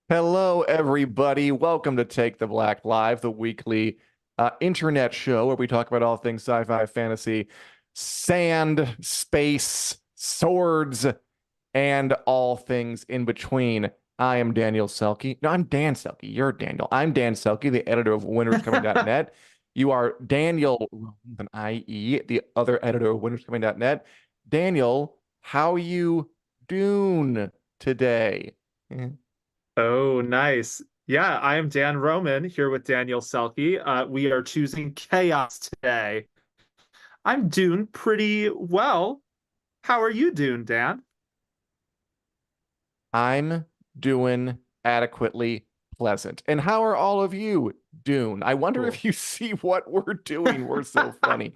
Hello, everybody. Welcome to Take the Black Live, the weekly internet show where we talk about all things sci-fi, fantasy, sand, space, swords, and all things in between. I am Daniel Selcke. No, I'm Dan Selcke. You're Daniel. I'm Dan Selcke, the editor of winterscoming.net. You are Daniel with an IE, the other editor of winterscoming.net. Daniel, how you Dune today? Oh, nice. Yeah, I am Dan Roman here with Daniel Selcke. We are choosing chaos today. I'm doing pretty well. How are you doing, Dan? I'm doing adequately pleasant. And how are all of you doing? I wonder Cool. if you see what we're doing. We're so funny.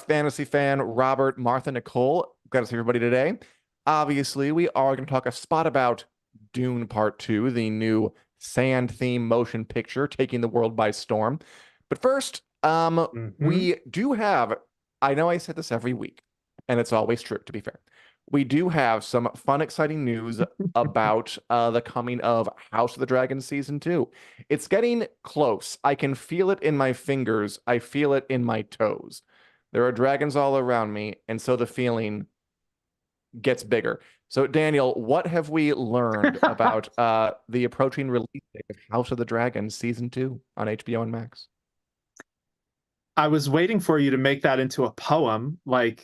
Fantasy fan Robert, Martha, Nicole, glad to see everybody today. Obviously, we are going to talk a spot about Dune Part 2, the new sand theme motion picture taking the world by storm. But first, Mhm. we do have, I know I said this every week, and it's always true, to be fair. We do have some fun, exciting news about the coming of House of the Dragon Season 2. It's getting close. I can feel it in my fingers. I feel it in my toes. There are dragons all around me, and so the feeling gets bigger. So, Daniel, what have we learned about the approaching release date of House of the Dragon Season 2 on HBO and Max? I was waiting for you to make that into a poem like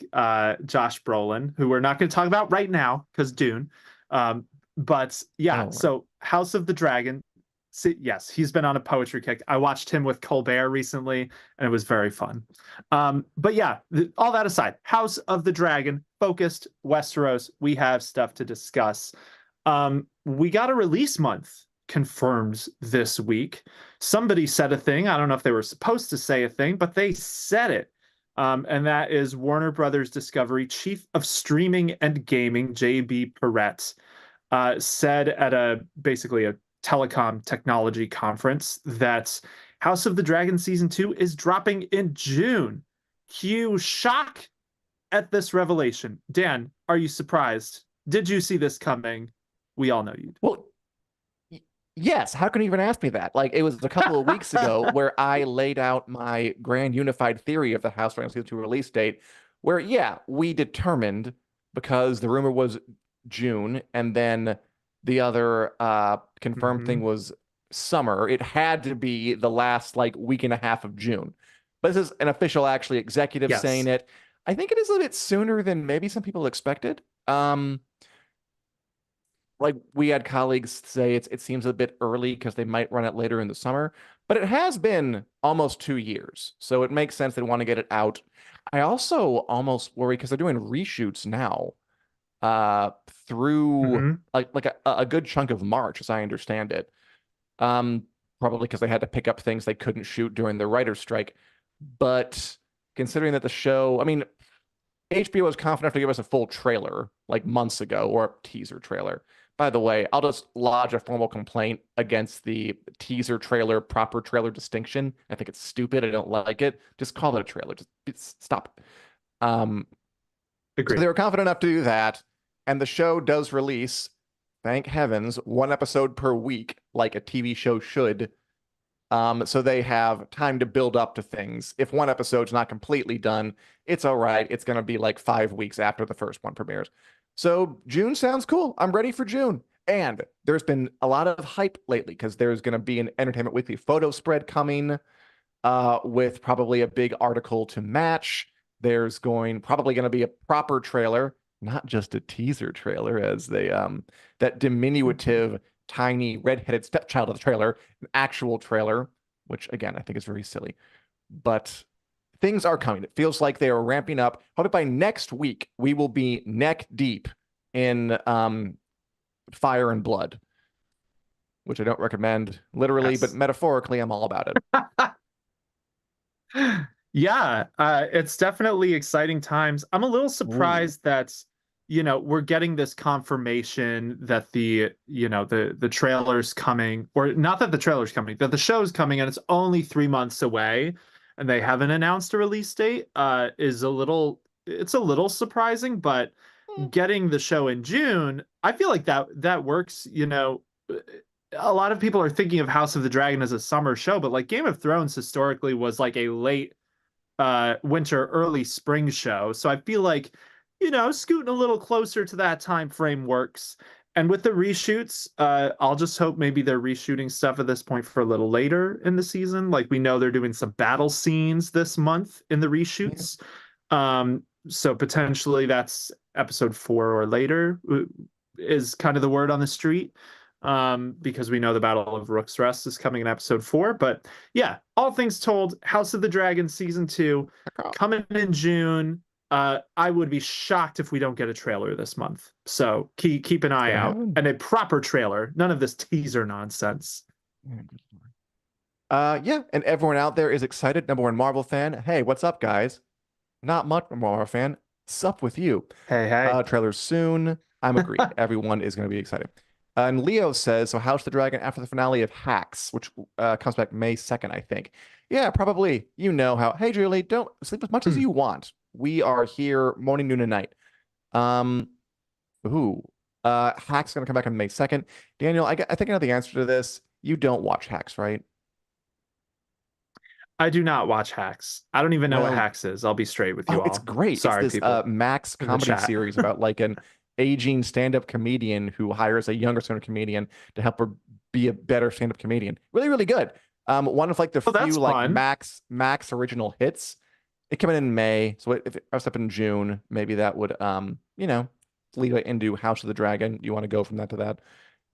Josh Brolin, who we're not going to talk about right now because Dune. But yeah, Oh, so House of the Dragon. See, yes, he's been on a poetry kick. I watched him with Colbert recently, and it was very fun. But yeah, all that aside, House of the Dragon, focused Westeros. We have stuff to discuss. We got a release month confirmed this week. Somebody said a thing. I don't know if they were supposed to say a thing, but they said it. And that is Warner Brothers Discovery Chief of Streaming and Gaming, JB Perrette, said at basically a telecom technology conference that House of the Dragon Season 2 is dropping in June. Cue shock at this revelation. Dan, are you surprised? Did you see this coming? We all know you well, yes. How can you even ask me that? Like, it was a couple of weeks ago where I laid out my grand unified theory of the House of Dragon Season 2 release date, where, yeah, we determined because the rumor was June, and then the other confirmed thing Mhm. was summer. It had to be the last like week and a half of June. But this is an official, actually, executive saying Yes. it. I think it is a bit sooner than maybe some people expected. Like we had colleagues say it seems a bit early because they might run it later in the summer, but it has been almost 2 years, so it makes sense they want to get it out. I also almost worry because they're doing reshoots now, through Mhm. like a good chunk of March, as I understand it. Um, Probably because they had to pick up things they couldn't shoot during the writer's strike. But considering that the show, I mean, HBO was confident enough to give us a full trailer like months ago, or a teaser trailer. By the way, I'll just lodge a formal complaint against the teaser trailer, proper trailer distinction. I think it's stupid. I don't like it. Just call it a trailer. Just stop. Um, so Agreed. they were confident enough to do that. And the show does release, thank heavens, one episode per week, like a TV show should. So they have time to build up to things. If one episode's not completely done, it's all right. It's going to be like 5 weeks after the first one premieres. So June sounds cool. I'm ready for June. And there's been a lot of hype lately because there's going to be an Entertainment Weekly photo spread coming, with probably a big article to match. There's probably going to be a proper trailer, not just a teaser trailer, as that diminutive, tiny, redheaded stepchild of the trailer, an actual trailer, which again I think is very silly. But things are coming. It feels like they are ramping up. Probably by next week, we will be neck deep in fire and blood, which I don't recommend literally, but Yes. metaphorically, I'm all about it. Yeah, it's definitely exciting times. I'm a little Ooh. surprised that, we're getting this confirmation that the trailer's coming, or not that the trailer's coming, that the show's coming, and it's only 3 months away, and they haven't announced a release date, it's a little surprising, but Hmm. getting the show in June, I feel like that works, a lot of people are thinking of House of the Dragon as a summer show, but like Game of Thrones historically was like a late winter, early spring show. So I feel like, scooting a little closer to that time frame works. And with the reshoots, I'll just hope maybe they're reshooting stuff at this point for a little later in the season. Like we know they're doing some battle scenes this month in the Yeah. reshoots. So potentially that's episode 4 or later is kind of the word on the street. Because we know the Battle of Rook's Rest is coming in episode 4. But yeah, all things told, House of the Dragon season 2 coming in June. I would be shocked if we don't get a trailer this month. So keep an It's eye gonna out, happen. and a proper trailer. None of this teaser nonsense. Yeah, good lord. Yeah, and everyone out there is excited. Number one Marvel fan. Hey, what's up, guys? Not much Marvel fan. Sup with you? Hey, hey. Trailers soon. I'm agreed. Everyone is going to be excited. And Leo says, so House of the Dragon after the finale of Hacks, which comes back May 2nd, I think. Yeah, probably. You know how. Hey, Julie, don't sleep as much as you want. We are here morning, noon, and night. Um, ooh. Hacks going to come back on May 2nd. Daniel, I think I know the answer to this. You don't watch Hacks, right? I do not watch Hacks. I don't even know what Well, Hacks is. I'll be straight with you oh, it's all. great. It's Sorry, this people Max in the comedy chat. series about like an aging stand-up comedian who hires a younger stand-up comedian to help her be a better stand-up comedian. Really, really good. One of like the Oh, few that's like fun. Max original hits. It came in May, so if it was up in June, maybe that would lead it into House of the Dragon. You want to go from that to that.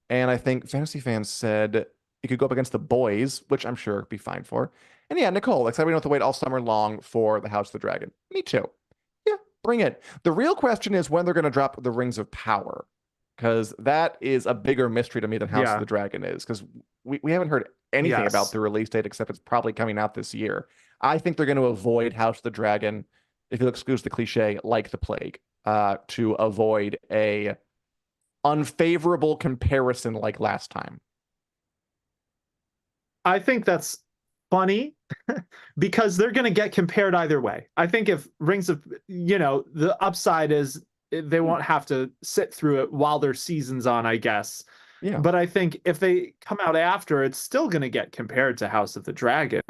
And I think fantasy fans said it could go up against the boys, which I'm sure it'd be fine for. And yeah, Nicole, excited we don't have to wait all summer long for the House of the Dragon. Me too. Yeah, bring it. The real question is when they're going to drop the Rings of Power, because that is a bigger mystery to me than House of Yeah. the Dragon is, because we haven't heard anything about Yes. the release date except it's probably coming out this year. I think they're going to avoid House of the Dragon, if you'll excuse the cliche, like the plague, to avoid a unfavorable comparison like last time. I think that's funny because they're going to get compared either way. I think if Rings of, the upside is they Hmm. won't have to sit through it while their season's on, I guess. Yeah. But I think if they come out after, it's still going to get compared to House of the Dragon.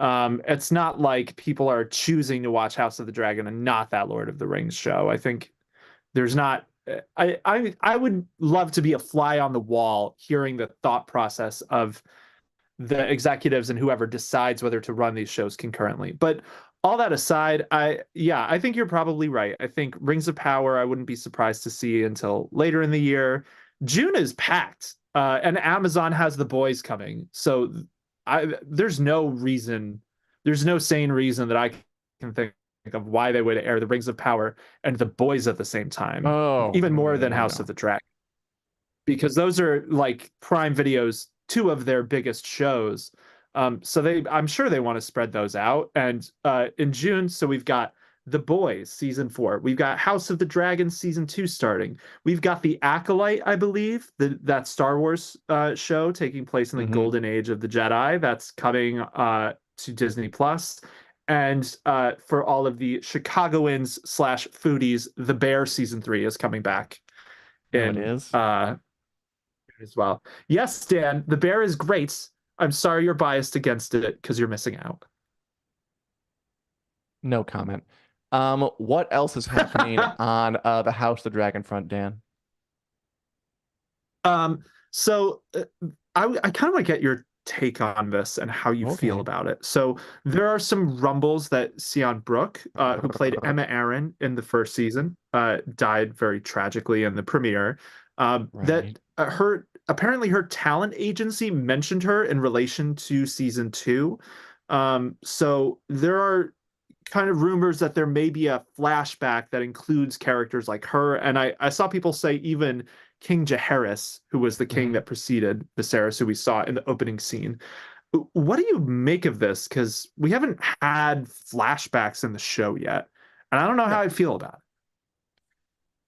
It's not like people are choosing to watch House of the Dragon and not that Lord of the Rings show. I think there's not. I would love to be a fly on the wall hearing the thought process of the executives and whoever decides whether to run these shows concurrently. But all that aside, I think you're probably right. I think Rings of Power, I wouldn't be surprised to see until later in the year. June is packed, and Amazon has The Boys coming, so there's no reason, there's no sane reason that I can think of why they would air The Rings of Power and The Boys at the same time, Oh, even no, more no, than no, House of no. the Dragon, because those are like Prime Video's two of their biggest shows. So I'm sure they want to spread those out. And in June, so we've got The Boys season 4. We've got House of the Dragon season 2 starting. We've got The Acolyte, I believe, that Star Wars show taking place in the Hmm. golden age of the Jedi. That's coming to Disney Plus. And for all of the Chicagoans slash foodies, The Bear season 3 is coming back No, it in is. as well. Yes, Dan, The Bear is great. I'm sorry you're biased against it because you're missing out. No comment. What else is happening on the House of the Dragon front, Dan? um, so I kind of want to get your take on this and how you feel Okay. about it. So there are some rumbles that Sion Brooke, who played Emma Aaron in the first season, died very tragically in the premiere. That Right. her apparently her talent agency mentioned her in relation to season 2. So there are kind of rumors that there may be a flashback that includes characters like her. And I saw people say even King Jaehaerys, who was the king Hmm. that preceded Viserys, who we saw in the opening scene. What do you make of this? Because we haven't had flashbacks in the show yet, and I don't know how No. I feel about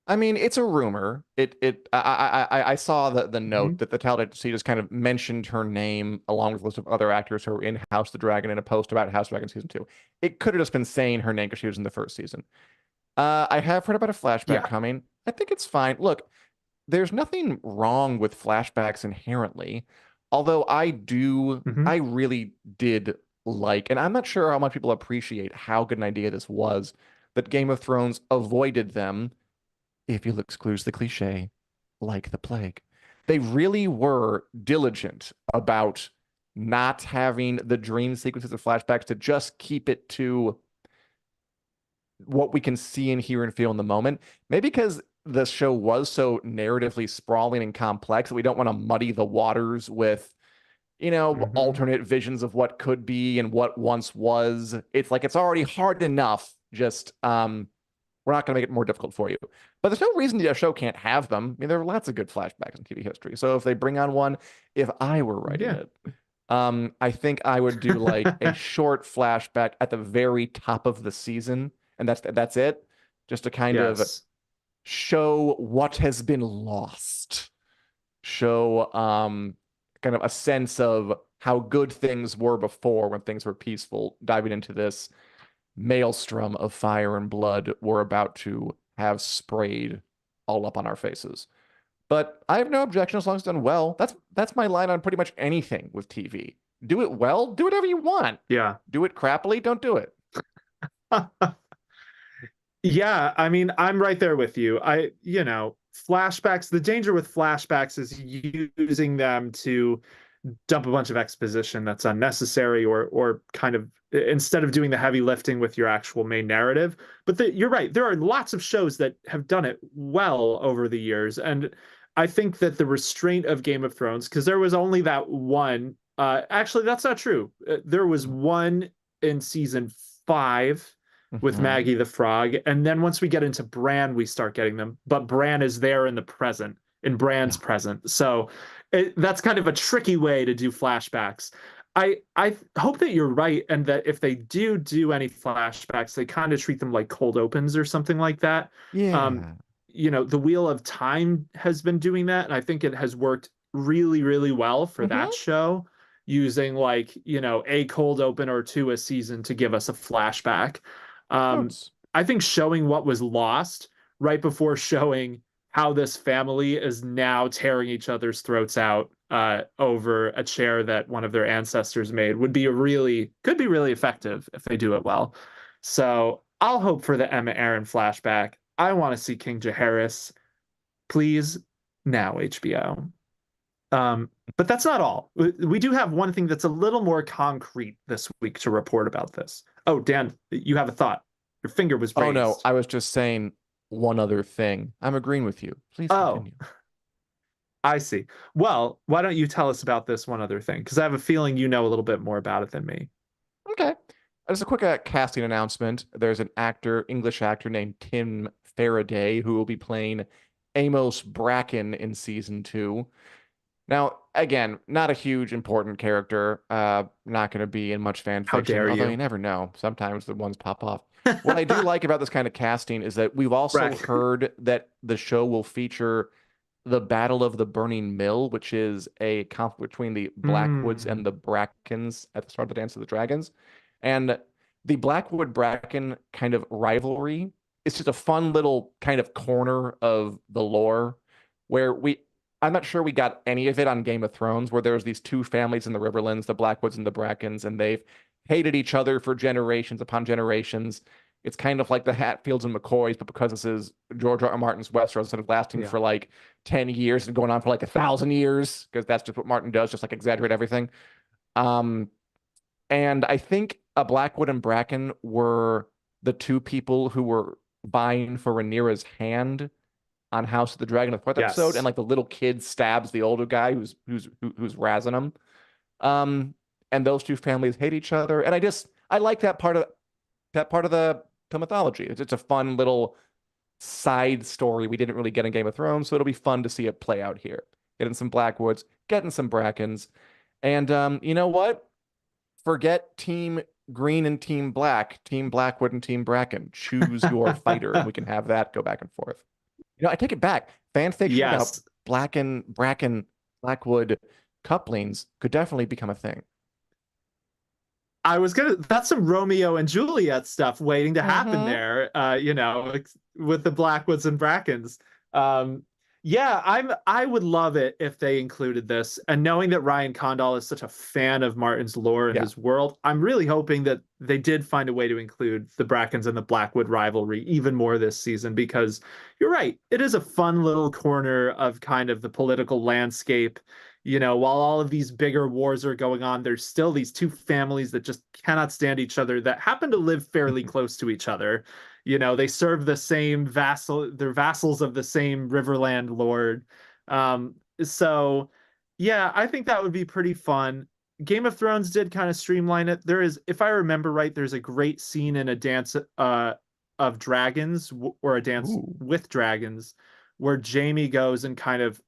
I mean, it's a rumor. I saw the it. note that the talent agency just kind of mentioned her name along with a list of other actors who were in House of the Dragon in a post about House of the Dragon season 2. It could have just been saying her name because she was in the first season. I have heard about a flashback Yeah. coming. I think it's fine. Look, there's nothing wrong with flashbacks inherently, although Hmm. I really did like, and I'm not sure how much people appreciate how good an idea this was, that Game of Thrones avoided them, if you'll excuse the cliche, like the plague. They really were diligent about not having the dream sequences of flashbacks to just keep it to what we can see and hear and feel in the moment. Maybe because the show was so narratively sprawling and complex that we don't want to muddy the waters with, Hmm. alternate visions of what could be and what once was. It's like it's already hard enough. Just we're not going to make it more difficult for you. But there's no reason the show can't have them. I mean, there are lots of good flashbacks in TV history. So if they bring on one, if I were writing Yeah. it, I think I would do like a short flashback at the very top of the season, and that's it, just to kind of Yes. show what has been lost, show kind of a sense of how good things were before when things were peaceful, diving into this maelstrom of fire and blood we're about to have sprayed all up on our faces. But I have no objection as long as it's done well. That's my line on pretty much anything with TV. Do it well, do whatever you want. Yeah. Do it crappily, don't do it. Yeah, I mean, I'm right there with you. Flashbacks, the danger with flashbacks is using them to dump a bunch of exposition that's unnecessary or kind of instead of doing the heavy lifting with your actual main narrative. But you're right, there are lots of shows that have done it well over the years. And I think that the restraint of Game of Thrones, because there was only that one, actually, that's not true. There was one in season 5 with Mm-hmm. Maggie the Frog. And then once we get into Bran, we start getting them. But Bran is there in the present, in Bran's Yeah. present. So that's kind of a tricky way to do flashbacks. I hope that you're right, and that if they do any flashbacks, they kind of treat them like cold opens or something like that. Um, Yeah. the Wheel of Time has been doing that, and I think it has worked really, really well for that Mm-hmm. show, using like, a cold open or two a season to give us a flashback. Um, Totes. I think showing what was lost right before showing how this family is now tearing each other's throats out over a chair that one of their ancestors made could be really effective if they do it well. So I'll hope for the Emma Aaron flashback. I want to see King Jaehaerys. Please, now HBO. But that's not all. We do have one thing that's a little more concrete this week to report about this. Oh, Dan, you have a thought. Your finger was Oh no, raised. I was just saying one other thing. I'm agreeing with you. Please Oh, continue. I see. Well, why don't you tell us about this one other thing? Because I have a feeling you know a little bit more about it than me. Okay. Just a quick casting announcement. There's an actor, English actor named Tim Faraday, who will be playing Amos Bracken in season 2. Now, again, not a huge important character. Not going to be in much fan How fiction, dare although you you? never know. Sometimes the ones pop off. What I do like about this kind of casting is that we've also Right. heard that the show will feature the Battle of the Burning Mill, which is a conflict between the Blackwoods and Hmm. the Brackens at the start of the Dance of the Dragons. And the Blackwood Bracken kind of rivalry is just a fun little kind of corner of the lore where I'm not sure we got any of it on Game of Thrones, where there was these two families in the Riverlands, the Blackwoods and the Brackens, and they've hated each other for generations upon generations. It's kind of like the Hatfields and McCoys, but because this is George R. R. Martin's Westeros, instead of lasting Yeah. for like 10 years and going on for like 1,000 years, because that's just what Martin does, just like exaggerate everything. Um, and I think a Blackwood and Bracken were the two people who were vying for Rhaenyra's hand on House of the Dragon in the fourth episode, and Yes. like the little kid stabs the older guy who's razzing him. Um, and those two families hate each other, and I like that part of the mythology. It's a fun little side story we didn't really get in Game of Thrones, so it'll be fun to see it play out here. Getting some Blackwoods, getting some Brackens, and you know what? forget team green and team black, team Blackwood and team Bracken. Choose your fighter, and we can have that go back and forth. I take it back. Fan fiction about Yes. Bracken, Blackwood couplings could definitely become a thing. That's some Romeo and Juliet stuff waiting to happen Mm-hmm. there, with the Blackwoods and Brackens. Um, yeah, I would love it if they included this. And knowing that Ryan Condal is such a fan of Martin's lore and Yeah. his world, I'm really hoping that they did find a way to include the Brackens and the Blackwood rivalry even more this season, because you're right, it is a fun little corner of kind of the political landscape. While all of these bigger wars are going on, there's still these two families that just cannot stand each other that happen to live fairly close to each other. They serve the same they're vassals of the same Riverland lord. So yeah, I think that would be pretty fun. Game of Thrones did kind of streamline it. There is, if I remember right, there's a great scene in a dance of dragons, or a dance Ooh. with dragons, where Jaime goes and kind of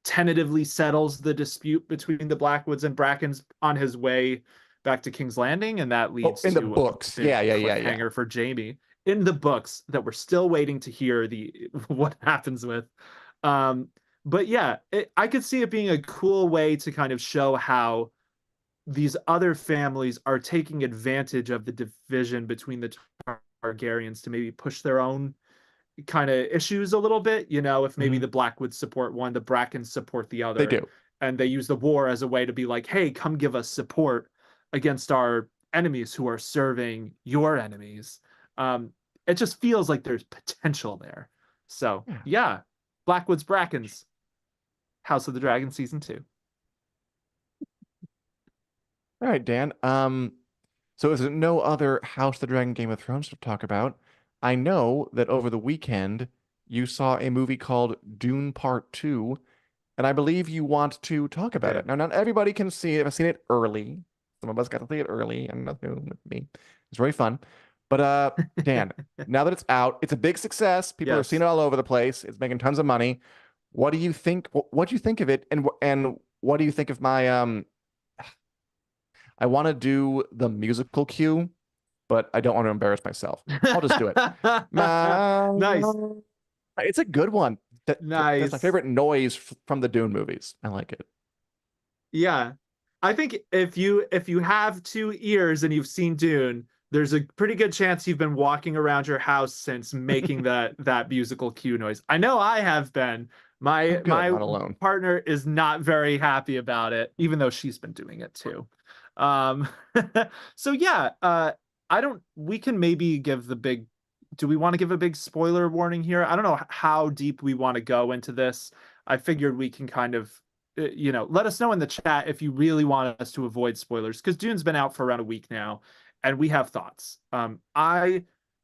tentatively settles the dispute between the Blackwoods and Brackens on his way back to King's Landing, and that Oh, leads in the to a books. big Yeah. cliffhanger for Jaime in the books that we're still waiting to hear the what happens with. Um, but yeah, I could see it being a cool way to kind of show how these other families are taking advantage of the division between the Targaryens to maybe push their own kind of issues a little bit. If maybe Mhm. the Blackwoods support one, the Brackens support the They other, do. and they use the war as a way to be like, hey, come give us support against our enemies who are serving your enemies. um it just feels like there's potential there. So Yeah. yeah, Blackwoods Brackens, House of the Dragon season 2. All right, Dan. So is there no other House of the Dragon Game of Thrones to talk about? I know that over the weekend you saw a movie called Dune Part 2, and I believe you want to talk I about it. did. Now, not everybody can see it. I've seen it early. Some of us got to see it early, and nothing with me. It's very fun. But Dan, now that it's out, it's a big success. People are seeing Yes. it all over the place. It's making tons of money. What do you think? What do you think of it? And what do you think of my I want to do the musical cue, but I don't want to embarrass myself. I'll just do it. Nice. It's a good one. That's my Nice. favorite noise from the Dune movies. I like it. Yeah. I think if you have two ears and you've seen Dune, there's a pretty good chance you've been walking around your house since making that musical cue noise. I know I have been. Oh, My good. my Not alone. partner is not very happy about it, even though she's been doing it too. Um so yeah, I don't we can maybe give the big do we want to give a big spoiler warning here? I don't know how deep we want to go into this. I figured we can kind of let us know in the chat if you really want us to avoid spoilers, because Dune's been out for around a week now and we have thoughts. I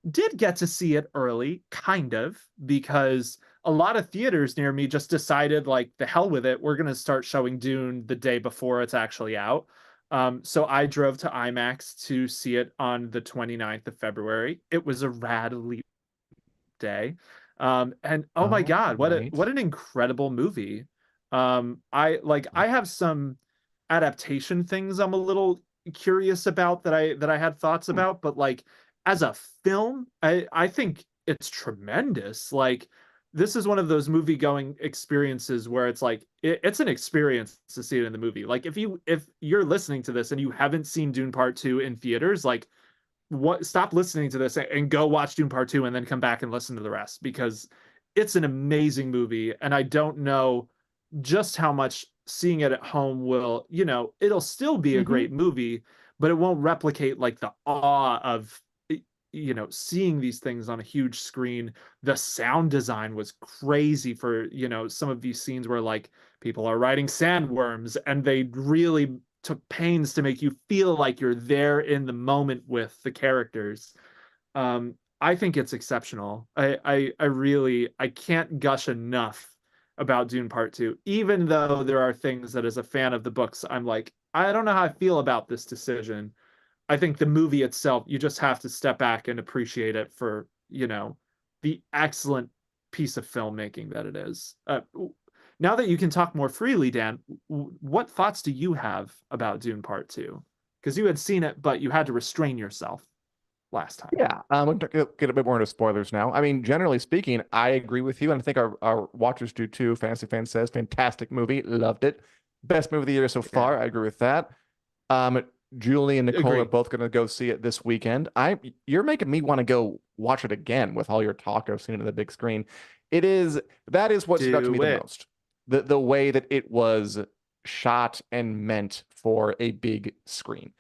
did get to see it early, kind of, because a lot of theaters near me just decided, like, the hell with it, we're going to start showing Dune the day before it's actually out. So I drove to IMAX to see it on the 29th of February. It was a rad day. And oh my All God, right. what an incredible movie. I have some adaptation things I'm a little curious about that I had thoughts Hmm. about, but like as a film, I think it's tremendous. Like, this is one of those movie going experiences where it's like it's an experience to see it in the movie. Like, if you're listening to this and you haven't seen Dune Part 2 in theaters, like, what stop listening to this and go watch Dune Part 2 and then come back and listen to the rest, because it's an amazing movie. And I don't know just how much seeing it at home will, it'll still be a Mm-hmm. great movie, but it won't replicate like the awe of seeing these things on a huge screen. The sound design was crazy for, some of these scenes where like people are riding sandworms, and they really took pains to make you feel like you're there in the moment with the characters. I think it's exceptional. I really I can't gush enough about Dune Part 2, even though there are things that as a fan of the books, I'm like, I don't know how I feel about this decision. I think the movie itself, you just have to step back and appreciate it for, the excellent piece of filmmaking that it is. Now that you can talk more freely, Dan, what thoughts do you have about Dune Part 2? because you had seen it, but you had to restrain yourself last time. Yeah, we'll get a bit more into spoilers now. I mean, generally speaking, I agree with you, and I think our watchers do too. Fantasy Fan says, fantastic movie, loved it. Best movie of the year so far. Yeah. I agree with that. Um, Julie and Nicole are Agree. both going to go see it this weekend. You're making me want to go watch it again with all your talk of seeing it on the big screen. That is what stood out to me Do the it. most. The way that it was shot and meant for a big screen.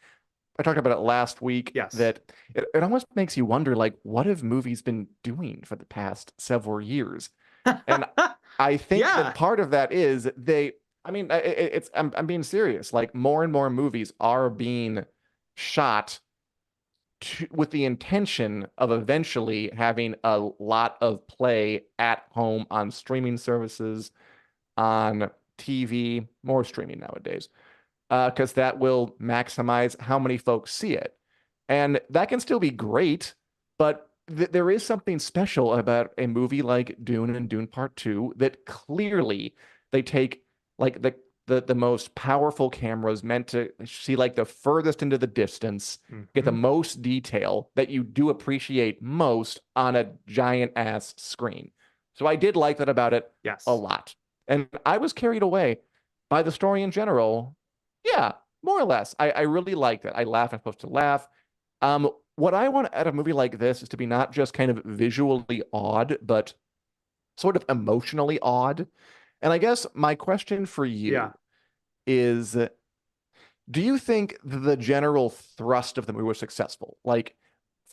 I talked about it last week Yes. that it almost makes you wonder, like, what have movies been doing for the past several years? And I think Yeah. that part of that is I mean, I'm being serious. Like, more and more movies are being shot with the intention of eventually having a lot of play at home on streaming services, on TV, more streaming nowadays, because that will maximize how many folks see it. And that can still be great, but there is something special about a movie like Dune and Dune Part 2 that clearly they take like the most powerful cameras meant to see like the furthest into the distance, get the Mhm. most detail that you do appreciate most on a giant ass screen. So I did like that about it a Yes. lot. And I was carried away by the story in general. Yeah, more or less. I really liked it. I laughed. I'm supposed to laugh. What I want at a movie like this is to be not just kind of visually odd, but sort of emotionally odd. And I guess my question for Yeah. you is, do you think the general thrust of the movie was successful? Like,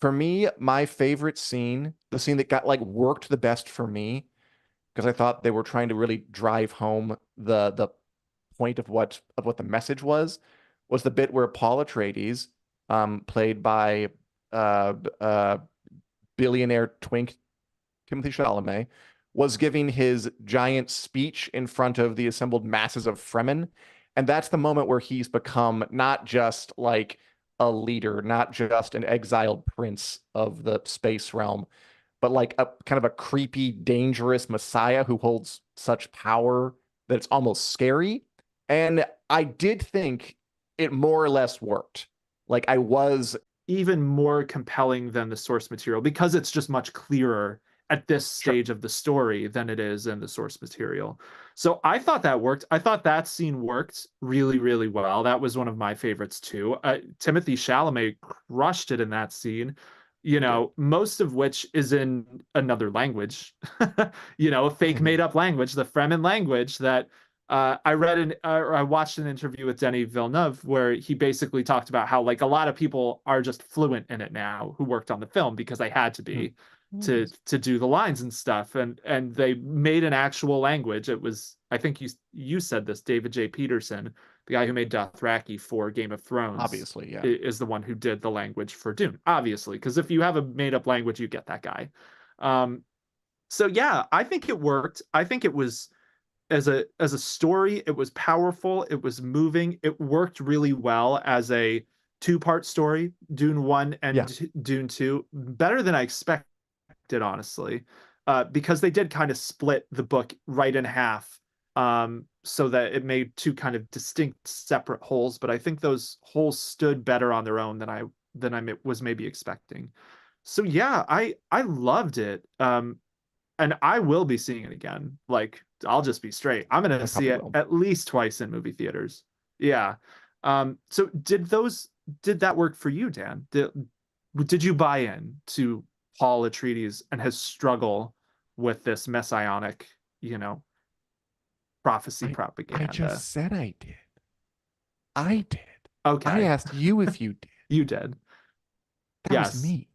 for me, my favorite scene, the scene that got like worked the best for me, because I thought they were trying to really drive home the point of what the message was the bit where Paul Atreides, played by uh, uh, billionaire twink Timothy Chalamet, was giving his giant speech in front of the assembled masses of Fremen. And that's the moment where he's become not just like a leader, not just an exiled prince of the space realm, but like a kind of a creepy, dangerous messiah who holds such power that it's almost scary. And I did think it more or less worked. Like I was, Even more compelling than the source material because it's just much clearer at this sure. stage of the story than it is in the source material. So I thought that worked. I thought that scene worked really, really well. That was one of my favorites too. Timothy Chalamet crushed it in that scene, you He did. know, most of which is in another language, you know, a fake made up language, the Fremen language that I watched an interview with Denis Villeneuve where he basically talked about how like a lot of people are just fluent in it now who worked on the film because they had to be to do the lines and stuff, and they made an actual language. It was, I think you said this, David J. Peterson, the guy who made Dothraki for Game of Thrones, Obviously, yeah. is the one who did the language for Dune, obviously, because if you have a made up language, you get that guy. Um, so yeah, I think it worked. I think it was as a story, it was powerful, it was moving, it worked really well as a two-part story, Dune 1 Yeah. and Dune 2, better than I expected, honestly, because they did kind of split the book right in half, so that it made two kind of distinct separate wholes, but I think those wholes stood better on their own than I was maybe expecting. So yeah, I loved it. And I will be seeing it again. Like, I'll just be straight. I'm gonna I see probably it will. at least twice in movie theaters. Yeah. So did that work for you, Dan? Did you buy in to Paul Atreides and his struggle with this messianic, you know, prophecy I propaganda? just said I did. I did. I Okay, asked you if you did. you did. That was Yes. me.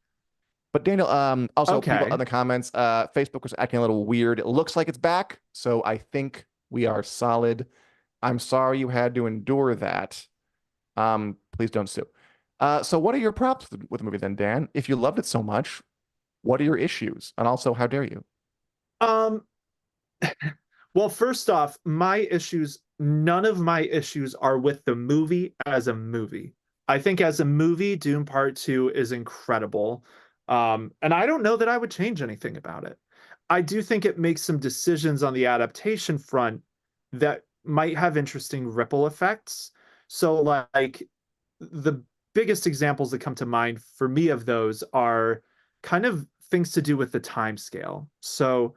But Daniel, also people in Okay. the comments, Facebook was acting a little weird. It looks like it's back, so I think we are solid. I'm sorry you had to endure that. Please don't sue. So what are your props with the movie then, Dan? If you loved it so much, what are your issues? And also, how dare you? Um, well, first off, none of my issues are with the movie as a movie. I think as a movie, Doom Part 2 is incredible. And I don't know that I would change anything about it. I do think it makes some decisions on the adaptation front that might have interesting ripple effects. So, like, the biggest examples that come to mind for me of those are kind of things to do with the time scale. So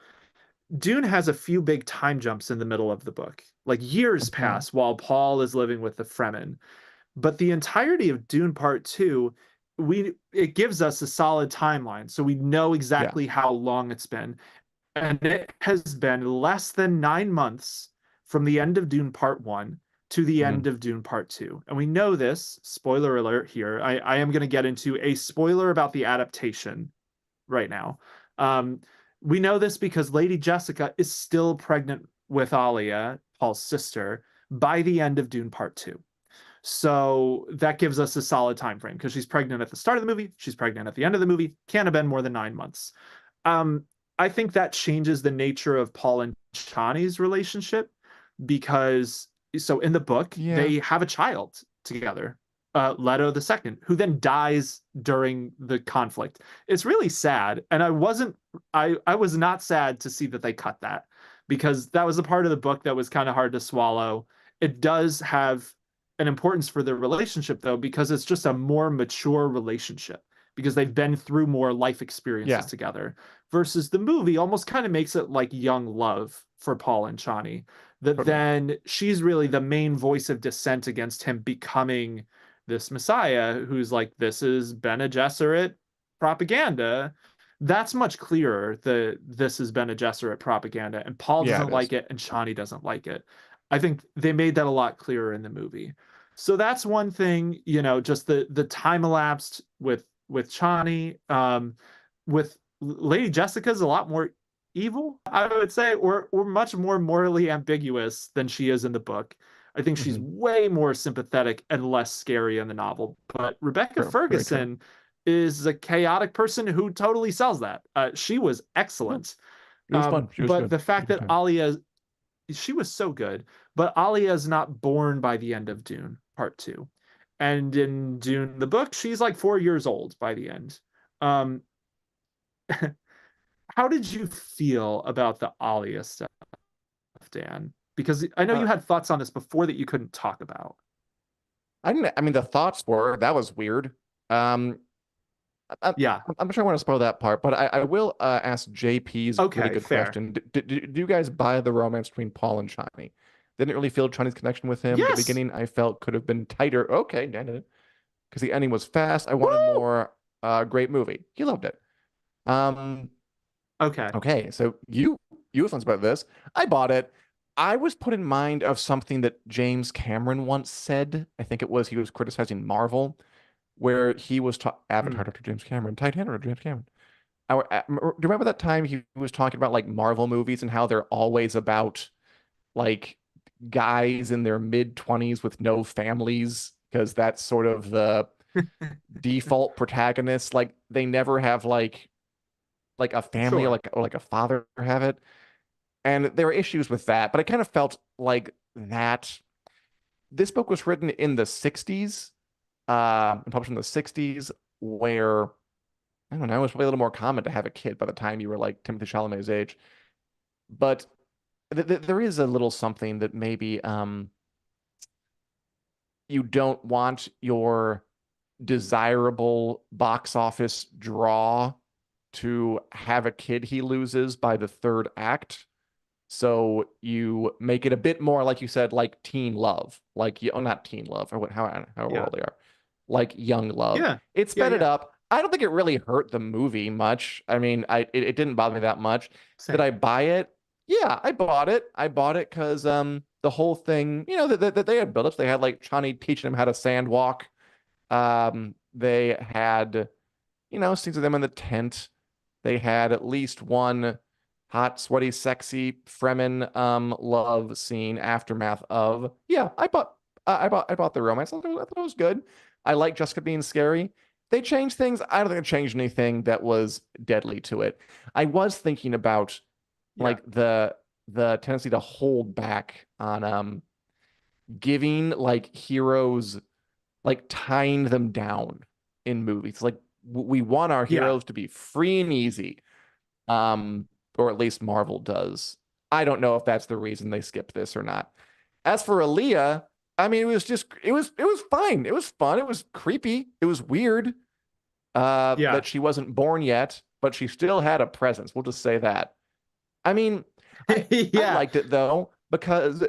Dune has a few big time jumps in the middle of the book. Like years Mhm. pass while Paul is living with the Fremen. But the entirety of Dune Part 2, it gives us a solid timeline. So we know Yeah. exactly how long it's been. And it has been less than 9 months from the end of Dune Part 1 to the Mhm. end of Dune Part 2. And we know this, spoiler alert here. I am going to get into a spoiler about the adaptation right now. Um, we know this because Lady Jessica is still pregnant with Alia, Paul's sister, by the end of Dune Part 2. So that gives us a solid time frame because she's pregnant at the start of the movie, she's pregnant at the end of the movie, can't have been more than 9 months. Um, I think that changes the nature of Paul and Chani's relationship because so in the book Yeah. they have a child together, Leto the second, who then dies during the conflict. It's really sad, and I was not sad to see that they cut that because that was a part of the book that was kind of hard to swallow. It does have an importance for their relationship though because it's just a more mature relationship because they've been through more life experiences Yeah. together versus the movie almost kind of makes it like young love for Paul and Chani, that Totally. then she's really the main voice of dissent against him becoming this messiah who's like, this is Bene Gesserit propaganda. That's much clearer that this is Bene Gesserit propaganda, and Paul Yeah, doesn't it is. like it and Chani doesn't like it. I think they made that a lot clearer in the movie. So that's one thing, just the time elapsed with Chani. With Lady Jessica's a lot more evil, I would say, or much more morally ambiguous than she is in the book. I think she's Mhm. way more sympathetic and less scary in the novel. But Rebecca True. Very true. Ferguson is a chaotic person who totally sells that. She was Yeah. excellent. She was fun. She was But good. the She fact had a good that time. Alia, she was so good, but Alia is not born by the end of Dune Part 2. And in Dune, the book, she's like 4 years old by the end. Um, how did you feel about the Alia stuff, Dan? Because I know Uh, you had thoughts on this before that you couldn't talk about. I didn't. I mean, the thoughts were that was weird. Um, I, Yeah. I'm not sure I want to spoil that part, but I will ask JP's really Okay, good fair. question. Do you guys buy the romance between Paul and Chani? Didn't really feel Chani's connection with him. The Yes. beginning I felt could have been tighter. Okay, because the ending was fast. I wanted Woo! more. Great movie. He loved it. Um, Okay. okay, so you have thoughts about this. I bought it. I was put in mind of something that James Cameron once said. I think it was he was criticizing Marvel, where he was Avatar Mm. Dr. James Cameron, Titanic Dr. James Cameron. Do you remember that time he was talking about like Marvel movies and how they're always about like guys in their mid 20s with no families because that's sort of the default protagonist. Like they never have like a family Sure. or like a father have it. And there are issues with that, but I kind of felt like that this book was written in the 60s, and published in the 60s, where I don't know, it was probably a little more common to have a kid by the time you were like Timothy Chalamet's age. But there is a little something that maybe you don't want your desirable box office draw to have a kid he loses by the third act. So you make it a bit more, like you said, like teen love, like you, oh, not teen love, or what, however Yeah. old they are, like young love. Yeah. It Yeah. sped it Yeah. up. I don't think it really hurt the movie much. I mean, it didn't bother me that much. Did Same. I buy it? Yeah, I bought it. I bought it because the whole thing, that they had built up. They had like Chani teaching him how to sand walk. They had scenes of them in the tent. They had at least one hot, sweaty, sexy Fremen love scene aftermath of. Yeah, I bought the romance. I thought it was good. I like Jessica being scary. They changed things. I don't think they changed anything that was deadly to it. I was thinking about Yeah. like the tendency to hold back on giving like heroes like tying them down in movies. Like we want our Yeah. heroes to be free and easy, or at least Marvel does. I don't know if that's the reason they skipped this or not. As for Aaliyah, I mean, it was fine. It was fun. It was creepy. It was weird Yeah. that she wasn't born yet, but she still had a presence. We'll just say that. I mean, I Yeah. liked it though, because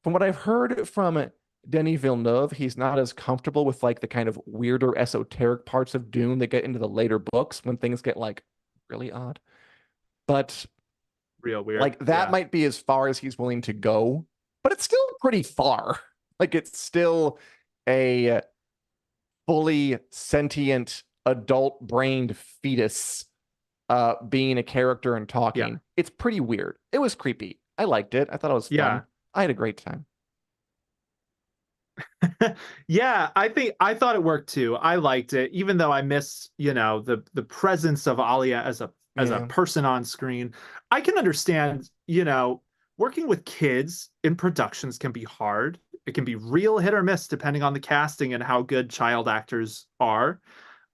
from what I've heard from Denis Villeneuve, he's not as comfortable with like the kind of weirder esoteric parts of Dune that get into the later books when things get like really odd. But Real weird. like that Yeah. might be as far as he's willing to go, but it's still pretty far. Like it's still a fully sentient adult brained fetus being a character and Yeah. talking. It's pretty weird. It was creepy. I liked it. I thought it was fun. Yeah. I had a great time. Yeah, I thought it worked too. I liked it, even though I miss, the presence of Alia as a Yeah. person on screen. I can understand, working with kids in productions can be hard. It can be real hit or miss depending on the casting and how good child actors are.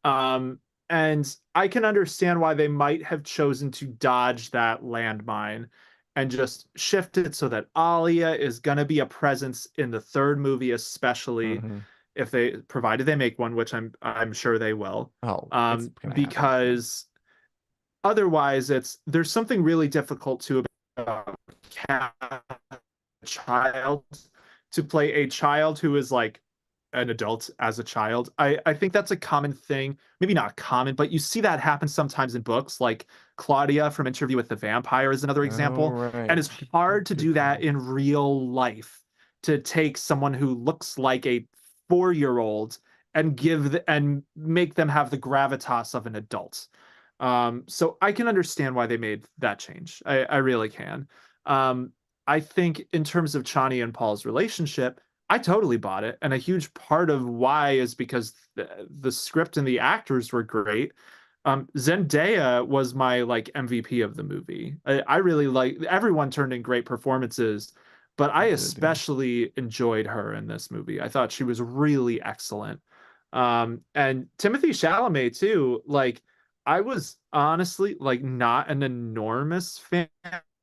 Um, and I can understand why they might have chosen to dodge that landmine and just shift it so that Alia is going to be a presence in the third movie, especially Hmm. if they provided they make one, which I'm sure they will. Oh, it's gonna happen. Yeah. Because otherwise there's something really difficult to about a child to play a child who is like an adult as a child. I think that's a common thing. Maybe not common, but you see that happen sometimes in books. Like Claudia from Interview with the Vampire is another Oh, example. And right. it's hard to Good do that call. in real life, to take someone who looks like a 4-year-old and and make them have the gravitas of an adult. So I can understand why they made that change. I really can. Um, I think in terms of Chani and Paul's relationship, I totally bought it. And a huge part of why is because the script and the actors were great. Zendaya was my like MVP of the movie. I really like, everyone turned in great performances, but I It did, yeah. especially enjoyed her in this movie. I thought she was really excellent. And Timothy Chalamet too. Like, I was honestly like not an enormous fan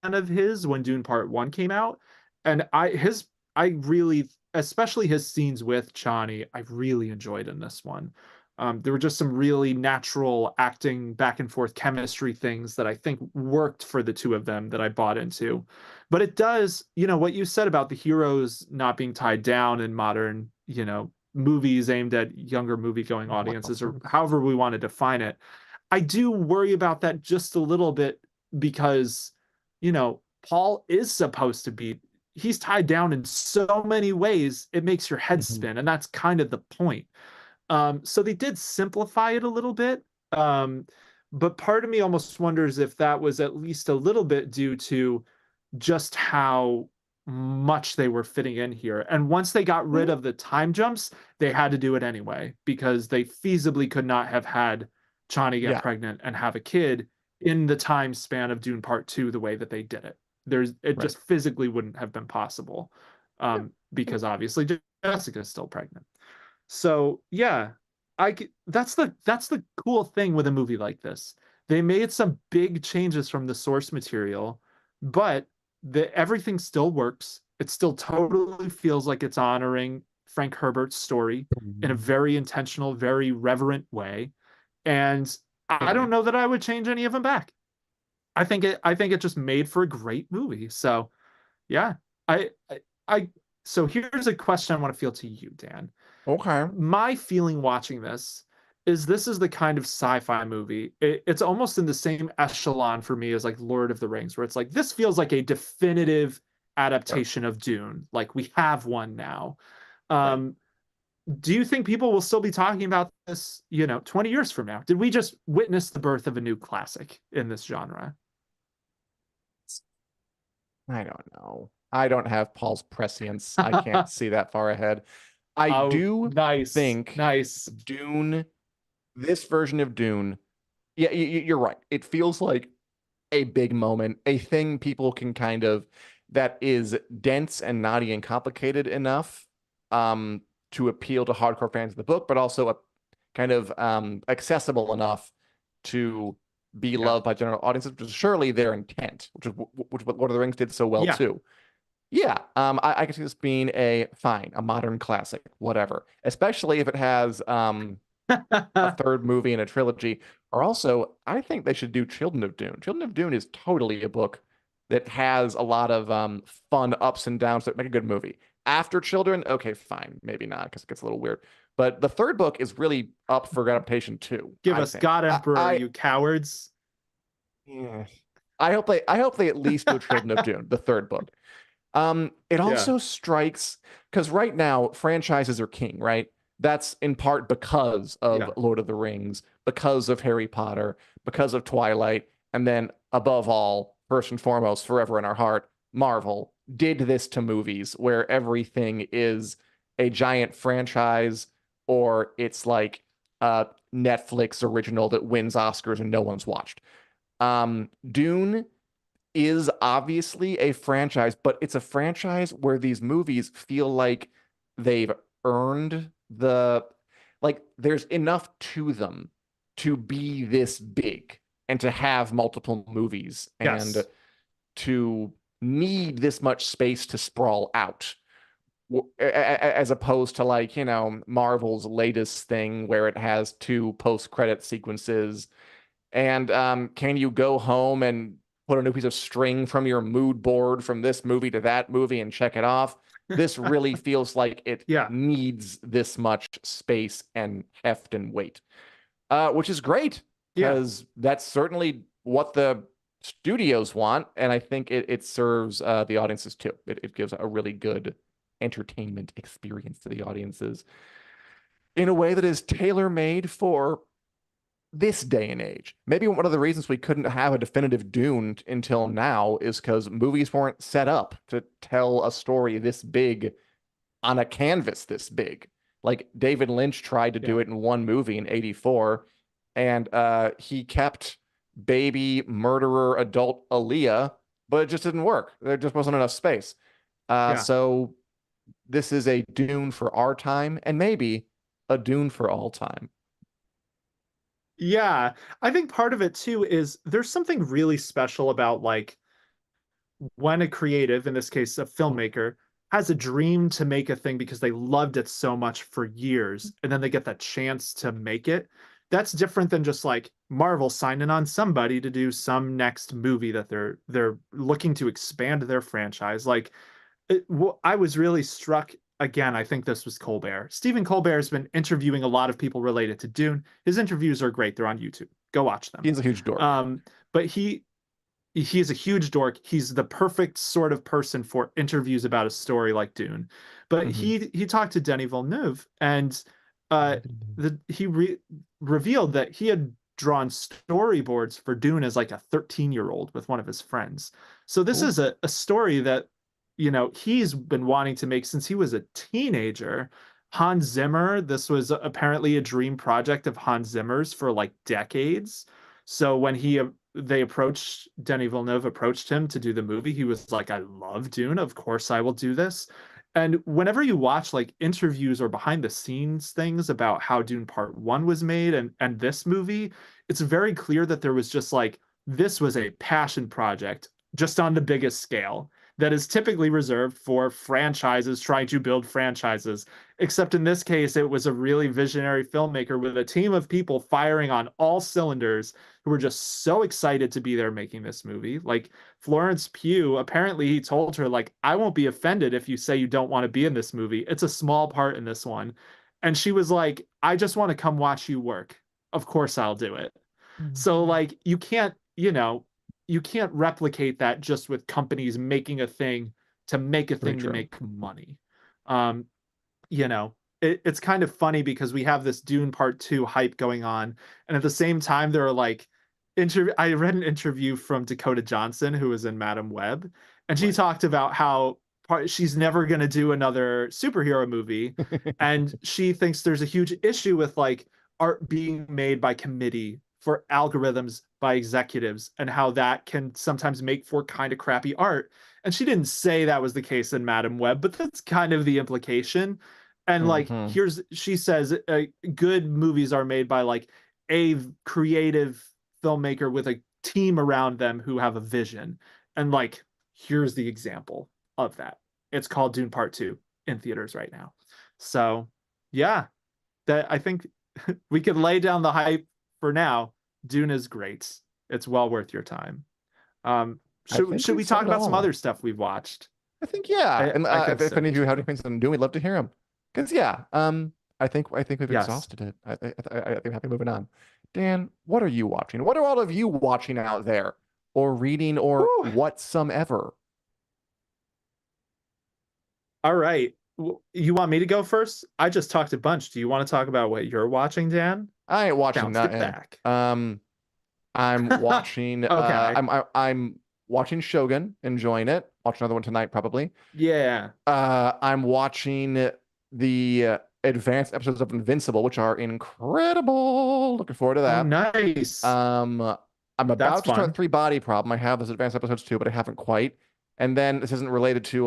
of his when Dune Part One came out, and I really, especially his scenes with Chani, I really enjoyed in this one. There were just some really natural acting, back and forth chemistry things that I think worked for the two of them that I bought into. But it does, what you said about the heroes not being tied down in modern, movies aimed at younger movie-going audiences, or Blockbusters. however we want to define it. I do worry about that just a little bit because, Paul is supposed to be, he's tied down in so many ways, it makes your head Mhm. spin. And that's kind of the point. So they did simplify it a little bit. But part of me almost wonders if that was at least a little bit due to just how much they were fitting in here. And once they got rid of the time jumps, they had to do it anyway because they feasibly could not have had Chani get Yeah, pregnant and have a kid in the time span of Dune Part 2 the way that they did it. It right. just physically wouldn't have been possible, Yeah. because obviously Jessica's still pregnant. So yeah, that's the cool thing with a movie like this. They made some big changes from the source material, but everything still works. It still totally feels like it's honoring Frank Herbert's story in a Mhm. very intentional, very reverent way. And I Totally. don't know that I would change any of them back. I think it just made for a great movie. So yeah, I so here's a question I want to feel to you, Dan. Okay. My feeling watching this is the kind of sci-fi movie. It's almost in the same echelon for me as like Lord of the Rings, where it's like this feels like a definitive Sure. adaptation of Dune. Like we have one now. Right. Um, do you think people will still be talking about this, 20 years from now? Did we just witness the birth of a new classic in this genre? I don't know. I don't have Paul's prescience. I can't see that far ahead. I Oh, do nice, think nice. Dune, this version of Dune, yeah, you're right. It feels like a big moment, a thing people can kind of, that is dense and knotty and complicated enough to appeal to hardcore fans of the book, but also a kind of accessible enough to be Yeah, loved by general audiences, which is surely their intent, which is what Lord of the Rings did so well yeah, too. Yeah, I could see this being a modern classic, whatever. Especially if it has a third movie in a trilogy. Or also, I think they should do Children of Dune. Children of Dune is totally a book that has a lot of fun ups and downs that make a good movie. After Children, okay, fine, maybe not because it gets a little weird. But the third book is really up for adaptation too, Give I us think. God Emperor, you cowards. Yeah. I hope they at least do Children of Dune, the third book. It Yeah. also strikes because right now franchises are king, right? That's in part because of Yeah. Lord of the Rings, because of Harry Potter, because of Twilight, and then above all, first and foremost, forever in our heart, Marvel did this to movies where everything is a giant franchise or it's like a Netflix original that wins Oscars and no one's watched. Dune is obviously a franchise, but it's a franchise where these movies feel like they've earned like there's enough to them to be this big and to have multiple movies and Yes. to need this much space to sprawl out. As opposed to like, Marvel's latest thing where it has two post-credit sequences and can you go home and put a new piece of string from your mood board from this movie to that movie and check it off? This really feels like it Yeah. needs this much space and heft and weight, which is great Yeah. because that's certainly what the studios want. And I think it serves the audiences too. It gives a really good entertainment experience to the audiences in a way that is tailor made for this day and age. Maybe one of the reasons we couldn't have a definitive Dune until now is because movies weren't set up to tell a story this big on a canvas this big. Like David Lynch tried to do Yeah. it in one movie in 84, and he kept baby murderer adult Aaliyah, but it just didn't work. There just wasn't enough space. Yeah. So this is a Dune for our time, and maybe a Dune for all time. Yeah. I think part of it too is there's something really special about like when a creative, in this case a filmmaker, has a dream to make a thing because they loved it so much for years and then they get that chance to make it. That's different than just like Marvel signing on somebody to do some next movie that they're looking to expand their franchise. Like I was really struck again. I think this was Colbert. Stephen Colbert has been interviewing a lot of people related to Dune. His interviews are great. They're on YouTube. Go watch them. He's a huge dork. But he's a huge dork. He's the perfect sort of person for interviews about a story like Dune. But Mhm. he talked to Denis Villeneuve, and uh, revealed that he had drawn storyboards for Dune as like a 13-year-old with one of his friends. So this Cool. is a story that, he's been wanting to make since he was a teenager. Hans Zimmer, this was apparently a dream project of Hans Zimmer's for like decades. So when Denis Villeneuve approached him to do the movie, he was like, I love Dune. Of course I will do this. And whenever you watch like interviews or behind the scenes things about how Dune Part 1 was made and this movie, it's very clear that there was just like this was a passion project just on the biggest scale that is typically reserved for franchises trying to build franchises. Except in this case, it was a really visionary filmmaker with a team of people firing on all cylinders who were just so excited to be there making this movie. Like Florence Pugh, apparently he told her, like, I won't be offended if you say you don't want to be in this movie. It's a small part in this one. And she was like, I just want to come watch you work. Of course I'll do it. So like you can't replicate that just with companies making a thing to make a Very thing to true. make money. Um, it's kind of funny because we have this Dune Part 2 hype going on, and at the same time there are like I read an interview from Dakota Johnson who was in Madam Web, and she Right. talked about how she's never going to do another superhero movie, and she thinks there's a huge issue with like art being made by committee for algorithms by executives and how that can sometimes make for kind of crappy art. And she didn't say that was the case in Madam Web, but that's kind of the implication. And like, Hmm. she says, good movies are made by like a creative filmmaker with a team around them who have a vision. And like, here's the example. of that. It's called Dune Part 2 in theaters right now. So, yeah, that I think we could lay down the hype for now. Dune is great. It's well worth your time. I think Should we've we said talk it about some all. other stuff we've watched? I think yeah, and I think if so any of you have any too. opinions on Dune, we'd love to hear them. Because yeah, I think we've Yes. exhausted it. I think we're happy moving on. Dan, what are you watching? What are all of you watching out there, or reading, or Whew. whatsoever? All right. You want me to go first? I just talked a bunch. Do you want to talk about what you're watching, Dan? I ain't watching Bounce it nothing. back. I'm watching. Okay. I'm watching Shogun, enjoying it. Watch another one tonight, probably. Yeah. I'm watching the advanced episodes of Invincible, which are incredible. Looking forward to Oh, that. nice. Um, I'm That's about to start fun. Three Body Problem. I have those advanced episodes too, but I haven't quite. And then this isn't related to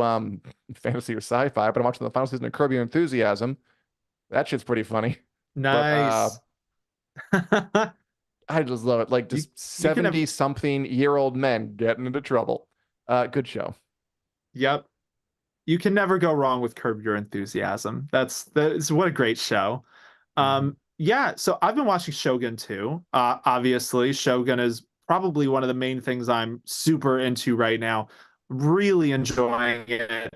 fantasy or sci-fi, but I'm watching the final season of Curb Your Enthusiasm. That shit's pretty funny. But Nice. I just love it. Like You just you can have 70 something year old men getting into trouble. Good show. yep. You can never go wrong with Curb Your Enthusiasm. That's what a great show. Mhm. Yeah, so I've been watching Shogun too. Obviously, Shogun is probably one of the main things I'm super into right now. Really enjoying it.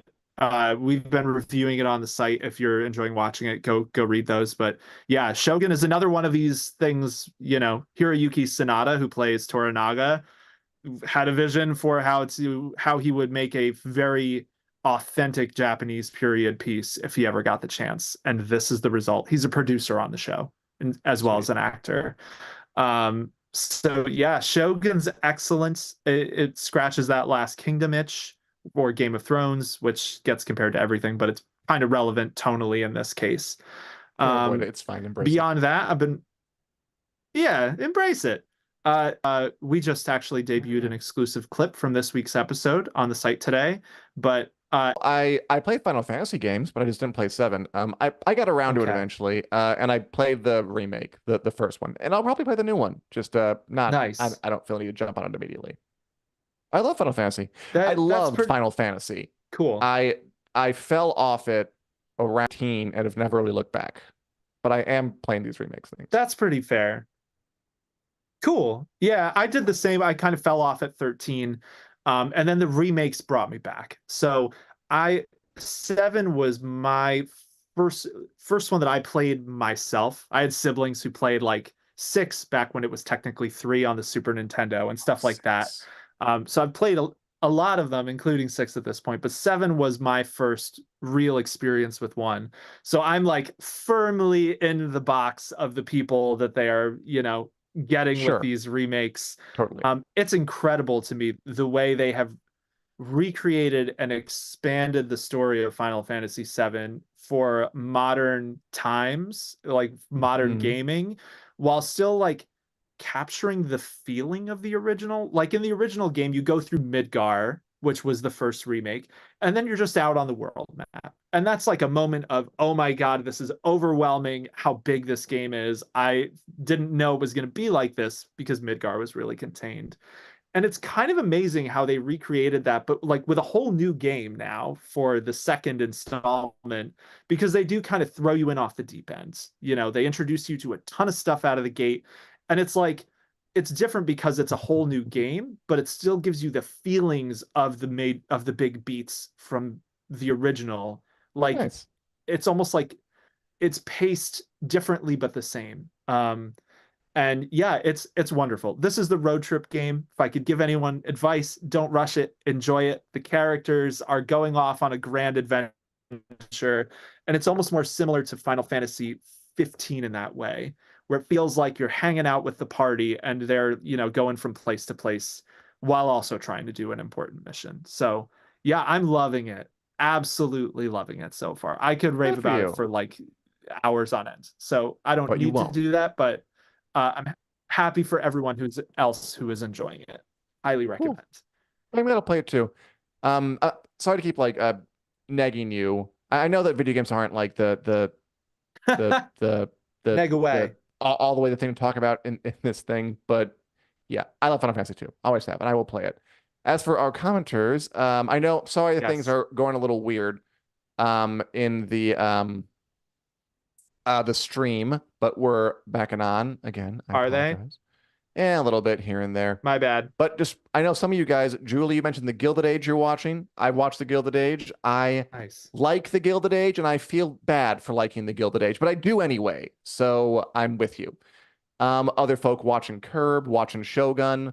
We've been reviewing it on the site. If you're enjoying watching it, go read those. But yeah, Shogun is another one of these things. Hiroyuki Sanada, who plays Toranaga, had a vision for how he would make a very authentic Japanese period piece if he ever got the chance. And this is the result. He's a producer on the show and as well as Sweet. an actor. So yeah, Shogun's excellence. It scratches that Last Kingdom itch or Game of Thrones, which gets compared to everything, but it's kind of relevant tonally in this case. Can't avoid it. Um, It's fine. Embrace it. Beyond that, yeah, embrace it. We just actually debuted an exclusive clip from this week's episode on the site today, but I played Final Fantasy games, but I just didn't play seven. I got around to it okay, eventually, and I played the remake, the first one, and I'll probably play the new one. Just not. nice. I don't feel the need to jump on it immediately. I love Final Fantasy. I That's loved pretty Final Fantasy. cool. I I fell off it around teen and have never really looked back. But I am playing these remakes things. That's pretty fair. Cool. Yeah, I did the same. I kind of fell off at 13. And then the remakes brought me back. So I 7 was my first first one that I played myself. I had siblings who played like 6 back when it was technically 3 on the Super Nintendo and stuff like that. Six. So I've played a lot of them, including 6 at this point, but 7 was my first real experience with one. So I'm like firmly in the box of the people that they are, getting with Sure, these remakes. totally. It's incredible to me the way they have recreated and expanded the story of Final Fantasy VII for modern times, like modern Mhm. gaming, while still like capturing the feeling of the original. Like in the original game, you go through Midgar, which was the first remake, and then you're just out on the world map. And that's like a moment of, oh my God, this is overwhelming how big this game is. I didn't know it was going to be like this because Midgar was really contained. And it's kind of amazing how they recreated that, but like with a whole new game now for the second installment, because they do kind of throw you in off the deep end. They introduce you to a ton of stuff out of the gate. And it's like, it's different because it's a whole new game, but it still gives you the feelings of the big beats from the original. Like Nice. it's almost like it's paced differently but the same. And yeah, it's wonderful. This is the road trip game. If I could give anyone advice, don't rush it, enjoy it. The characters are going off on a grand adventure, and it's almost more similar to Final Fantasy 15 in that way, where it feels like you're hanging out with the party and they're, going from place to place while also trying to do an important mission. So, yeah, I'm loving it. Absolutely loving it so far. I could rave Good for about it you, for like hours on end. So, I don't but you need to won't. do that, but I'm happy for everyone who is enjoying it. Highly Cool. recommend. Maybe I'll play it too. Sorry to keep like nagging you. I know that video games aren't like the the Neg the away. all the way the thing to talk about in this thing, but yeah, I love Final Fantasy 2. Always have, and I will play it. As for our commenters, I know, sorry, things Yes. are going a little weird in the stream, but we're back and on again. I Are they? apologize. Yeah, a little bit here and there. My bad. But just, I know some of you guys, Julie, you mentioned the Gilded Age you're watching. I watched the Gilded Age. I Nice. like the Gilded Age, and I feel bad for liking the Gilded Age, but I do anyway. So I'm with you. Other folk watching Curb, watching Shogun.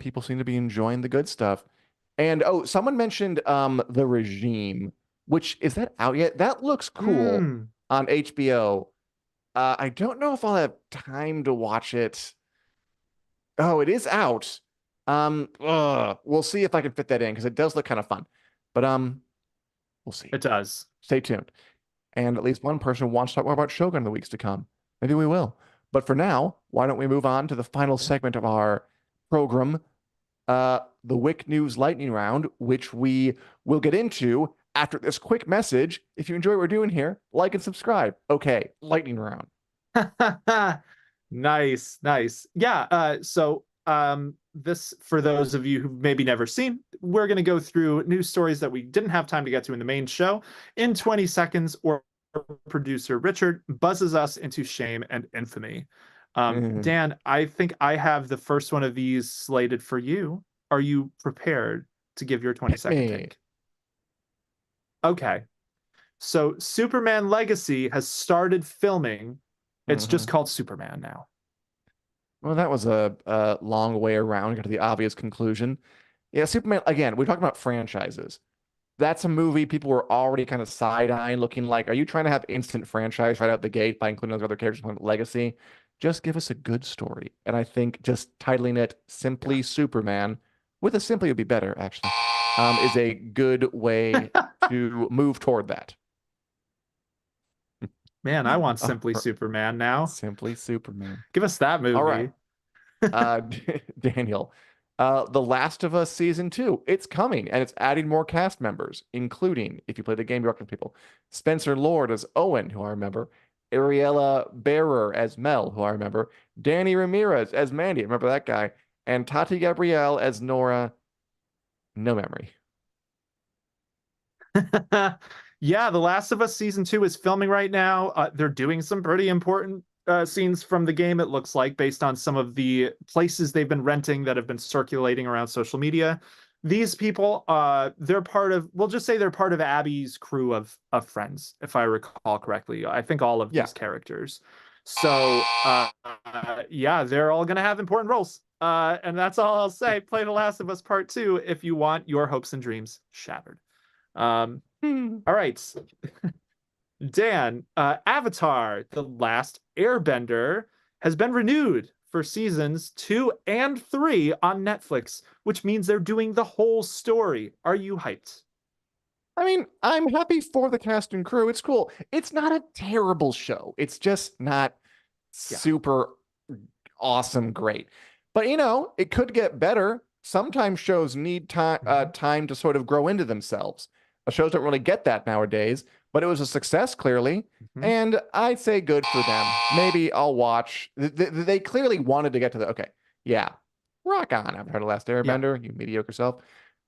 People seem to be enjoying the good stuff. And oh, someone mentioned The Regime, which is that out yet? That looks cool Hmm. on HBO. I don't know if I'll have time to watch it. Oh, it is out. We'll see if I can fit that in because it does look kind of fun. But we'll see. It does. Stay tuned. And at least one person wants to talk more about Shogun in the weeks to come. Maybe we will. But for now, why don't we move on to the final segment of our program, the WiC News Lightning Round, which we will get into after this quick message. If you enjoy what we're doing here, like and subscribe. Okay, Lightning Round. Nice, nice. Yeah, this, for those of you who've maybe never seen, we're going to go through news stories that we didn't have time to get to in the main show in 20 seconds, or producer Richard buzzes us into shame and infamy. Dan, I think I have the first one of these slated for you. Are you prepared to give your 20-second take? Okay. So Superman Legacy has started filming. It's just called Superman now. Well, that was a long way around to get to the obvious conclusion. Yeah, Superman, again, we talked about franchises. That's a movie people were already kind of side-eyeing, looking like, are you trying to have instant franchise right out the gate by including those other characters from Legacy? Just give us a good story. And I think just titling it Simply Superman, with a simply would be better, actually, is a good way to move toward that. Man, I want Simply Superman now. Simply Superman. Give us that movie. All right. Daniel, The Last of Us Season 2, it's coming, and it's adding more cast members, including, if you play the game, you recognize people, Spencer Lord as Owen, who I remember, Ariella Bearer as Mel, who I remember, Danny Ramirez as Mandy, I remember that guy, and Tati Gabrielle as Nora. No memory. Yeah, The Last of Us Season 2 is filming right now. They're doing some pretty important scenes from the game, it looks like, based on some of the places they've been renting that have been circulating around social media. These people, they're part of, we'll just say they're part of Abby's crew of friends, if I recall correctly. I think all of these characters. So, yeah, they're all going to have important roles. And that's all I'll say. Play The Last of Us Part 2 if you want your hopes and dreams shattered. All right. Dan, Avatar, The Last Airbender, has been renewed for seasons 2 and 3 on Netflix, which means they're doing the whole story. Are you hyped? I mean, I'm happy for the cast and crew. It's cool. It's not a terrible show. It's just not super awesome great. But, you know, it could get better. Sometimes shows need time to sort of grow into themselves. Shows don't really get that nowadays, but it was a success, clearly. And I'd say good for them. Maybe I'll watch. They clearly wanted to get to the, okay, yeah, rock on. I've heard of Last Airbender, you mediocre self.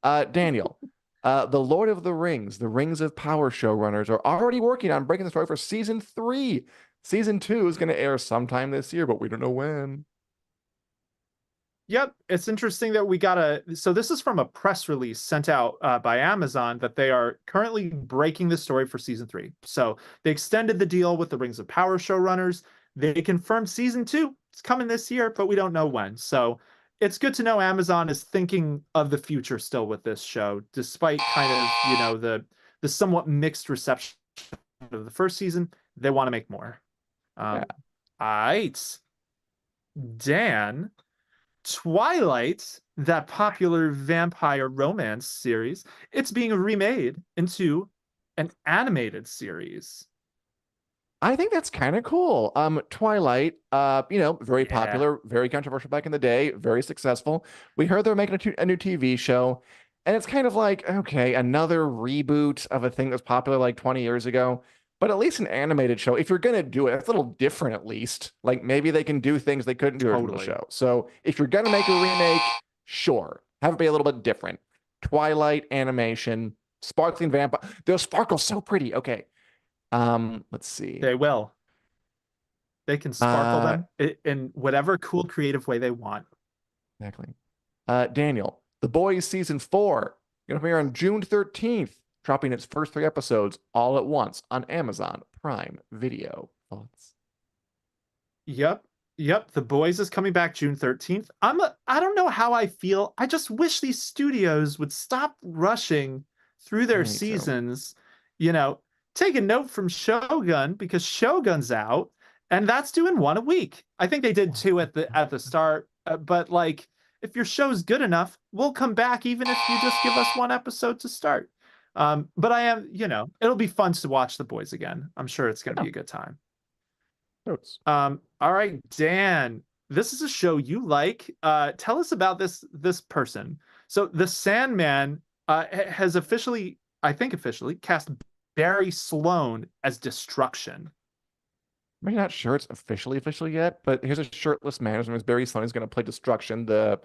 Daniel, the Lord of the Rings, the Rings of Power showrunners are already working on breaking the story for season 3. Season 2 is going to air sometime this year, but we don't know when. Yep, it's interesting that we got so this is from a press release sent out by Amazon that they are currently breaking the story for season 3. So they extended the deal with the Rings of Power showrunners. They confirmed season 2 is coming this year, but we don't know when. So it's good to know Amazon is thinking of the future still with this show, despite kind of, you know, the somewhat mixed reception of the first season. They want to make more. All right, Dan. Twilight, that popular vampire romance series, it's being remade into an animated series. I think that's kind of cool. Twilight, you know, very popular, very controversial back in the day, very successful. We heard they're making a new TV show, and it's kind of like, okay, another reboot of a thing that was popular like 20 years ago. But at least an animated show, if you're going to do it, it's a little different at least. Like maybe they can do things they couldn't do in the show. So if you're going to make a remake, sure, have it be a little bit different. Twilight animation, sparkling vampire. Those sparkles so pretty. Okay. Let's see. They will. They can sparkle Uh, them in whatever cool, creative way they want. exactly. Daniel, The Boys season 4 gonna premiere on June 13th, dropping its first 3 episodes all at once on Amazon Prime Video. Thoughts? Yep. Yep. The Boys is coming back June 13th. I don't know how I feel. I just wish these studios would stop rushing through their Me too. seasons. You know, take a note from Shogun because Shogun's out and that's doing one a week. I think they did 2 at the start, but like if your show's good enough, we'll come back even if you just give us 1 episode to start. But I am, it'll be fun to watch The Boys again. I'm sure it's going to be a good time. Notes. All right, Dan, this is a show you like. Tell us about this person. So the Sandman has officially, I think officially, cast Barry Sloane as Destruction. I'm not sure it's officially yet, but here's a shirtless man. His name is Barry Sloane. He's going to play Destruction, the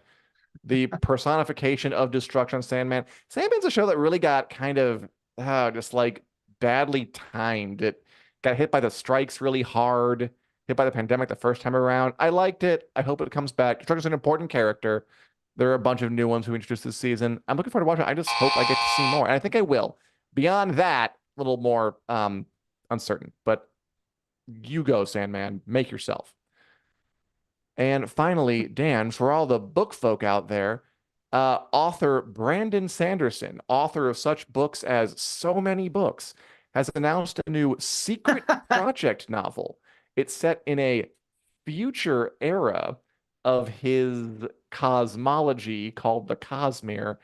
personification of Destruction. Sandman. Sandman's a show that really got kind of just like badly timed. It got hit by the strikes really hard, hit by the pandemic the first time around. I liked it. I hope it comes back. Destruction's an important character. There are a bunch of new ones who introduced this season. I'm looking forward to watching it. I just hope I get to see more, and I think I will. Beyond that, a little more uncertain, but you go, Sandman. Make yourself. And finally, Dan, for all the book folk out there, author Brandon Sanderson, author of such books as So Many Books, has announced a new secret project novel. It's set in a future era of his cosmology called the Cosmere,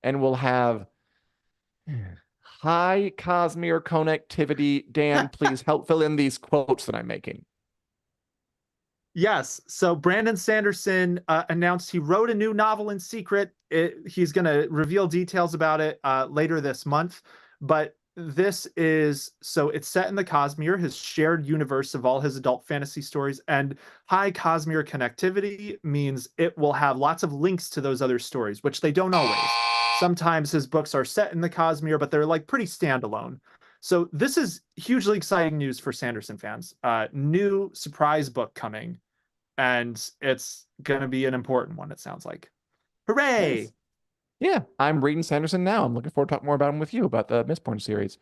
and will have high Cosmere connectivity. Dan, please help fill in these quotes that I'm making. Yes. So Brandon Sanderson announced he wrote a new novel in secret. He's going to reveal details about it later this month. But it's set in the Cosmere, his shared universe of all his adult fantasy stories. And high Cosmere connectivity means it will have lots of links to those other stories, which they don't always. Sometimes his books are set in the Cosmere, but they're like pretty standalone. So this is hugely exciting news for Sanderson fans. New surprise book coming, and it's going to be an important one, it sounds like. Hooray! Nice. Yeah, I'm reading Sanderson now. I'm looking forward to talking more about him with you, about the Mistborn series.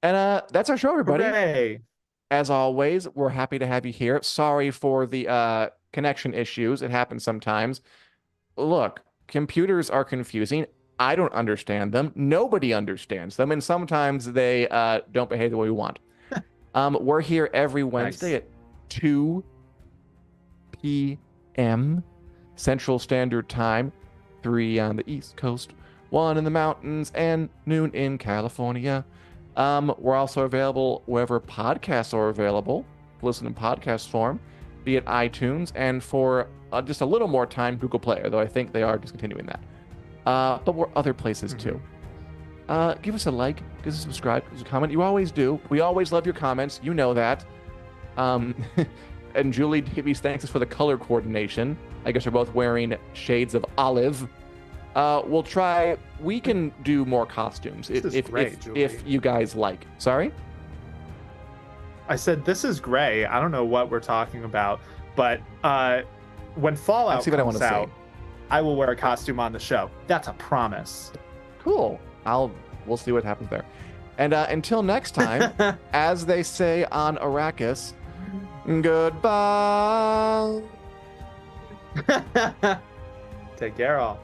And that's our show, everybody. Hooray! As always, we're happy to have you here. Sorry for the connection issues. It happens sometimes. Look, computers are confusing. I don't understand them. Nobody understands them. And sometimes they don't behave the way we want. We're here every Wednesday at 2 p.m. Central Standard Time, 3 on the East Coast, 1 in the mountains, and noon in California. We're also available wherever podcasts are available. Listen in podcast form, be it iTunes, and for just a little more time, Google Play, although I think they are discontinuing that. But we're other places too. Give us a like, give us a subscribe, give us a comment. You always do. We always love your comments. You know that. And Julie Davies thanks us for the color coordination. I guess we're both wearing shades of olive. We'll try. We can do more costumes if you guys like. Sorry? I said this is gray. I don't know what we're talking about, but when Fallout comes out, I will wear a costume on the show. That's a promise. Cool. We'll see what happens there. And until next time, as they say on Arrakis, goodbye. Take care, all.